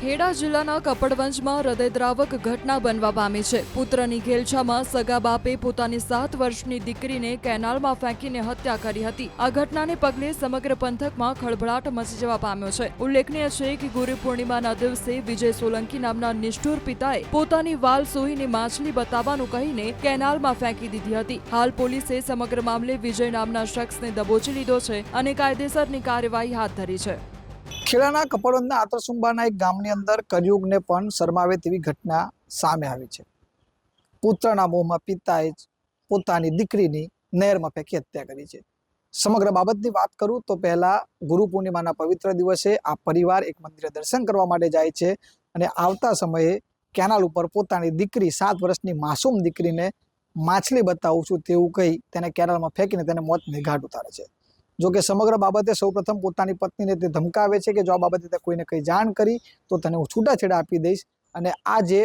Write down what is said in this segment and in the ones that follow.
ખેડા જિલ્લાના કપડવંજમાં હૃદયદ્રાવક ઘટના બનવા પામી છે। પુત્રની ઘેલછામાં સગા બાપે પોતાની 7 વર્ષની દીકરીને કેનાલમાં ફેંકીને હત્યા કરી હતી। આ ઘટનાને પગલે સમગ્ર પંથકમાં ખળભળાટ મચી જવા પામ્યો છે। ઉલ્લેખનીય છે કે ગુરુ પૂર્ણિમાના દિવસે વિજય સોલંકી નામના નિષ્ઠુર પિતાએ પોતાની વાલ સોહીને માછલી બતાવવાનું કહીને કેનાલમાં ફેંકી દીધી હતી। હાલ પોલીસે સમગ્ર મામલે વિજય નામના શખ્સને દબોચી લીધો છે અને કાયદેસરની કાર્યવાહી હાથ ધરી છે। ખેડાના કપડવંજના આતરસુંબાના એક ગામની અંદર કલયુગને પણ શરમાવે તેવી ઘટના સામે આવી છે। પુત્રના મોહમાં પિતાએ જ પોતાની દીકરીની નહેરમાં ફેંકી હત્યા કરી છે। સમગ્ર બાબતની વાત કરું તો પહેલા ગુરુ પૂર્ણિમાના પવિત્ર દિવસે આ પરિવાર એક મંદિરે દર્શન કરવા માટે જાય છે અને આવતા સમયે કેનાલ ઉપર પોતાની દીકરી 7 વર્ષની માસૂમ દીકરીને માછલી બતાવું છું તેવું કહી તેને કેનાલમાં ફેંકીને તેને મોતને ઘાટ ઉતારે છે। જો કે સમગ્ર બાબતે સૌપ્રથમ પોતાની પત્નીને તે ધમકાવે છે કે જો આ બાબતે તે કોઈને કંઈ જાણ કરી તો તને હું છૂટાછેડા આપી દઈશ। અને આ જે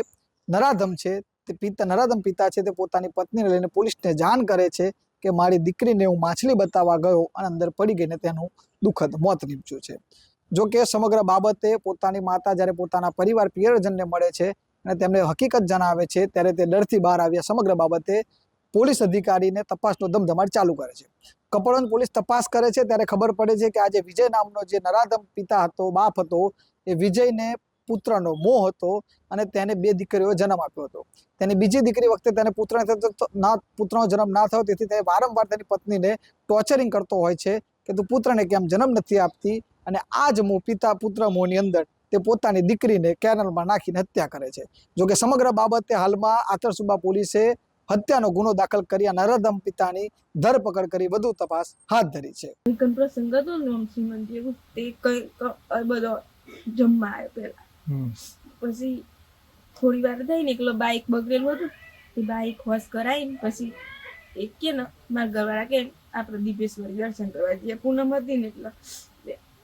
નરાધમ છે તે નરાધમ પિતા છે તે પોતાની પત્નીને લઈને પોલીસને જાણ કરે છે કે મારી દીકરીને હું માછલી બતાવવા ગયો અને અંદર પડી ગઈને તેનું દુઃખદ મોત નીપજ્યું છે। જો કે સમગ્ર બાબતે પોતાની માતા જ્યારે પોતાના પરિવાર પ્રિયજનને મળે છે અને તેમને હકીકત જણાવે છે ત્યારે તે ડરથી બહાર આવ્યા સમગ્ર બાબતે પોલીસ અધિકારીને તપાસનો ધમધમાટ ચાલુ કરે છે। કપડવંજ પોલીસ તપાસ કરે છે ત્યારે ખબર પડે છે કે આજે વિજય નામનો જે નરાધમ પિતા હતો, બાપ હતો, એ વિજયને પુત્રનો મોહ હતો અને તેને 2 દીકરીઓ જન્મ આપ્યો હતો। તેની બીજી દીકરી વખતે તેને પુત્રનો જન્મ ના થયો તેથી તે વારંવાર તેની પત્નીને ટોર્ચરિંગ કરતો હોય છે કે તું પુત્રને કેમ જન્મ નથી આપતી। અને આ જ મોહ પુત્ર મોહની અંદર તે પોતાની દીકરીને કેનાલમાં નાખીને હત્યા કરે છે। જોકે સમગ્ર બાબતે હાલમાં આતરસુંબા પોલીસે હત્યાનો ગુનો દાખલ કરી આ નરાધમ પિતાની ધરપકડ કરી વધુ તપાસ હાથ ધરી છે। પ્રસંગ હતો ને શ્રીમંત એવું તે કઈ બધો જમવા આવ્યો પેલા પછી થોડી વાર થઈ ને એકલો બાઈક બગડેલું હતું તે બાઈક હોશ કરાવીને પછી એક કે ને મારા ઘરવાળા કે આપણે દીપેશ્વરી દર્શન કરવા જઈએ। પૂનમ હતી ને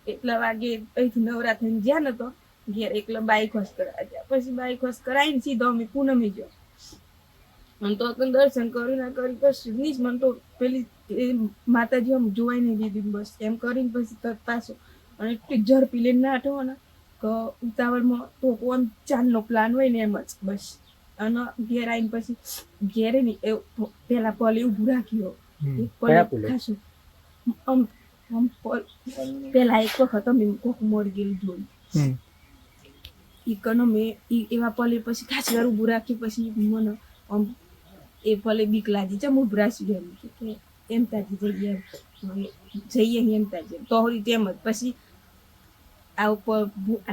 એટલા વાગે અહીંથી નવરા થઈને જ્યાં ને તો ઘેર એકલો બાઈક હોશ કરાવવા ગયા। પછી બાઈક હોશ કરાવીને સીધો અમે પૂનમે ગયો અને તો દર્શન કર્યું ના કરી કશું નહીં જ મને તો પેલી માતાજી આમ જોવાય નહીં દીધી બસ એમ કરીને પછી તરત પાછો અને એટલી ઝડપી લઈને નાઠો ને કે ઉતાવળમાં તો કોણ ચાંદનો પ્લાન હોય ને એમ જ બસ। અને ઘેર આવીને પછી ઘેરે નહીં પેલા પલે ઊભું રાખ્યું ખાસું પેલા એક વખત અમે કોક મરી ગયેલું જોયું ઈ કનો મેં એવા પલે પછી ખાસી વાર ઊભું રાખ્યું પછી મને આમ એ ભલે બીક લાગી છે હું ભરાસી ગયેલું છે કે એમ તાજી જઈએ એમ તાજી તો તેમ જ પછી આ ઉપર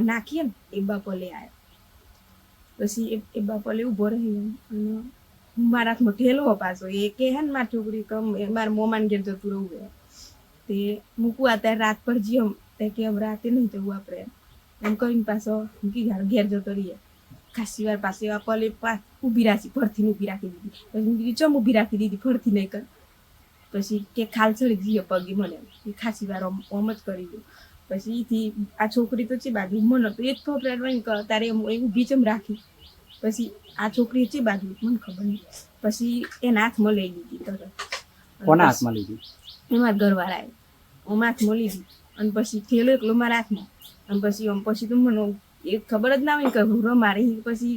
નાખીએ ને એ બાપલે આવ્યા પછી એ બાપલે ઊભો રહી અને મારા હાથમાં ઠેલો પાછો એ કે હે ને મારી છોકરી કમ મારા મોમાન ઘેર જતું રહું તે મૂકવું અત્યારે રાત પર જીઓ તે કે રાતે નહીં જવું આપણે એમ કરીને પાછો મૂકી ઘેર જતો રહીએ। ખાસી વાર પાસે એવા પલે ઊભી રાખી ફરથી ઊભી રાખી દીધી પછી હું કીધું ચમ ઊભી રાખી દીધી ફરથી નહીં કર પછી કે ખાલ ચડી જઈએ પગે મને એ ખાસી વાર ઓમ જ કરી દઉં પછી એથી આ છોકરી તો છે બાજુ મને તો એ જ ખબર નહીં કે તારે ઊભી ચમ રાખી પછી આ છોકરી છે બાજુ મને ખબર નહીં પછી એના હાથમાં લઈ લીધી તરત કોના હાથમાં લીધી એમાં ઘરવાળાએ આમ હાથમાં લીધી અને પછી થેલો એકલો મારા હાથમાં અને પછી તો મને એ ખબર જ ના હોય કે મારી પછી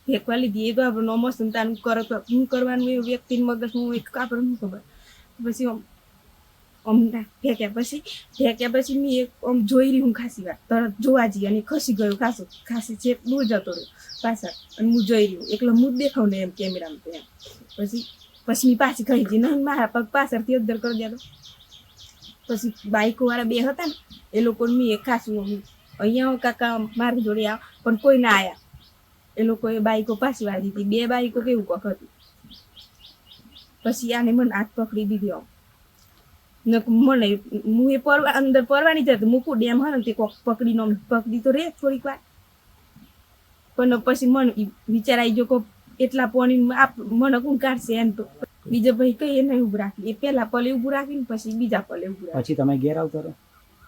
ફેંકવા લીધી એ તો આપણે મસ્ત તાનું કરો તો શું કરવાનું એ વ્યક્તિની મગજમાં એક આપણને ખબર પછી આમ ફેંક્યા પછી મેં એક આમ જોઈ રહી હું ખાસી વાર તરત જોવા જઈએ અને ખસી ગયો ખાસી ચેક દૂર જતો રહ્યો પાછળ અને હું જોઈ રહ્યું એકલો હું જ દેખાવ ને એમ કેમેરામાં તો એમ પછી મેં પાછી કહી હતી નહીં મારા પગ પાછળથી અદ્ધર કરી દેતો પછી બાઈકો વાળા 2 હતા ને એ લોકોને મેં એક ખાસું અહીંયા કાકા મારી જોડે આવ પણ કોઈ ના આવ્યા એ લોકોએ બાઈકો પાછી વાળી દીધી 2 બાઈકો કેવું કોક હતું પછી આને મને હાથ પકડી દીધી આમ મને હું એ અંદર પરવાની જતી મૂકું ડેમ હોય ને તે કોક પકડી તો રે થોડીક વાર પણ પછી મને વિચાર આવી ગયો કે એટલા પાણી મને કોણ કાઢશે એમ તો બીજા ભાઈ કઈ એ નહીં ઊભું રાખી એ પેલા પલે ઊભું રાખીને પછી બીજા પલે ઊભું રાખી પછી તમે ઘેર આવતો રહો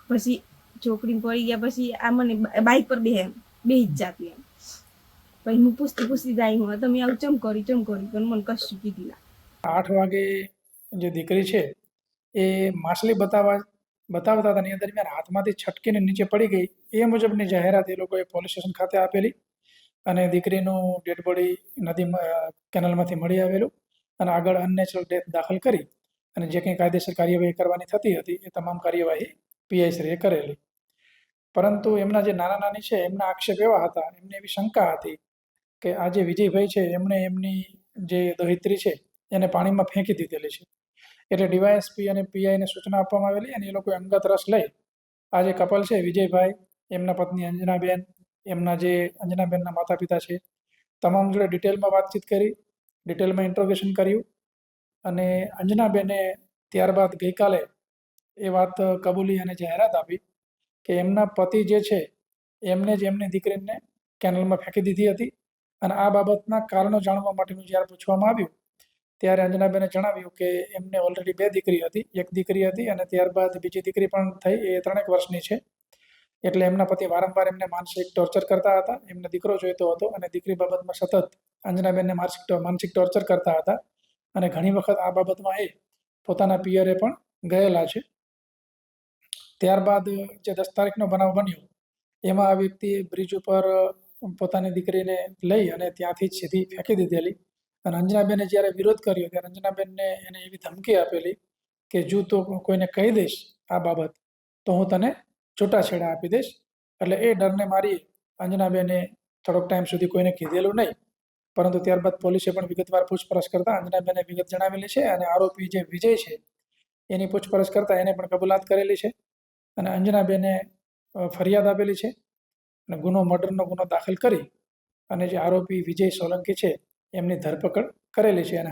પછી છોકરી પડી ગયા પછી આ મને બાઈક પર બે જ જાતી એમ પછી હું પૂછતી જાય હું તમે આવું ચમ કરી પણ મને કશું કીધી ના। 8 વાગે જે દીકરી છે એ માછલી બતાવવા બતાવતા હતા. એ દરમિયાન હાથમાંથી છટકીને નીચે પડી ગઈ એ મુજબની જાહેરાત એ લોકોએ પોલીસ સ્ટેશન ખાતે આપેલી અને દીકરીનું ડેડ બોડી કેનાલમાંથી મળી આવેલું અને આગળ અનનેચરલ ડેથ દાખલ કરી અને જે કંઈ કાયદેસર કાર્યવાહી કરવાની થતી હતી એ તમામ કાર્યવાહી પીઆઈ શ્રીએ કરેલી. પરંતુ એમના જે નાના નાની છે એમના આક્ષેપ એવા હતા, એમને એવી શંકા હતી કે આ જે વિજયભાઈ છે એમણે એમની જે દોહિત્રી છે એને પાણીમાં ફેંકી દીધેલી છે. એટલે ડીવાયએસપી અને પીઆઈને સૂચના આપવામાં આવેલી અને એ લોકોએ અંગત રસ લઈ આ જે કપલ છે વિજયભાઈ, એમના પત્ની અંજનાબેન, એમના જે અંજનાબેનના માતા પિતા છે, તમામ જોડે ડિટેલમાં વાતચીત કરી, ડિટેલમાં ઇન્ટ્રોગેશન કર્યું અને અંજનાબેને ત્યારબાદ ગઈકાલે એ વાત કબૂલી અને જાહેરાત આપી કે એમના પતિ જે છે એમને જ એમની દીકરીને કેનલમાં ફેંકી દીધી હતી અને આ બાબતના કારણો જાણવા માટેનું જ્યારે પૂછવામાં આવ્યું ત્યારે અંજનાબેને જણાવ્યું કે એમને ઓલરેડી 2 દીકરી હતી, એક દીકરી હતી અને ત્યારબાદ બીજી દીકરી પણ થઈ, એ 3 વર્ષની છે. એટલે એમના પતિ વારંવાર એમને માનસિક ટોર્ચર કરતા હતા, એમને દીકરો જોઈતો હતો અને દીકરી બાબતમાં સતત અંજનાબેનને માનસિક ટોર્ચર કરતા હતા અને ઘણી વખત આ બાબતમાં એ પોતાના પિયરે પણ ગયેલા છે. ત્યારબાદ જે 10 તારીખનો બનાવ બન્યો એમાં આ વ્યક્તિએ બ્રિજ ઉપર પોતાની દીકરીને લઈ અને ત્યાંથી જ સીધી ફેંકી દીધેલી અને અંજનાબેને જ્યારે વિરોધ કર્યો ત્યારે અંજનાબેનને એને એવી ધમકી આપેલી કે જો તો કોઈને કહી દઈશ આ બાબત તો હું તને છૂટાછેડા આપી દઈશ. એટલે એ ડરને મારી અંજનાબેને થોડોક ટાઈમ સુધી કોઈને કીધેલું નહીં, પરંતુ ત્યારબાદ પોલીસે પણ વિગતવાર પૂછપરછ કરતા અંજનાબેને વિગત જણાવેલી છે અને આરોપી જે વિજય છે એની પૂછપરછ કરતા એને પણ કબૂલાત કરેલી છે અને અંજનાબેને ફરિયાદ આપેલી છે અને મર્ડરનો ગુનો દાખલ કરી અને જે આરોપી વિજય સોલંકી છે એમની ધરપકડ કરેલી છે અને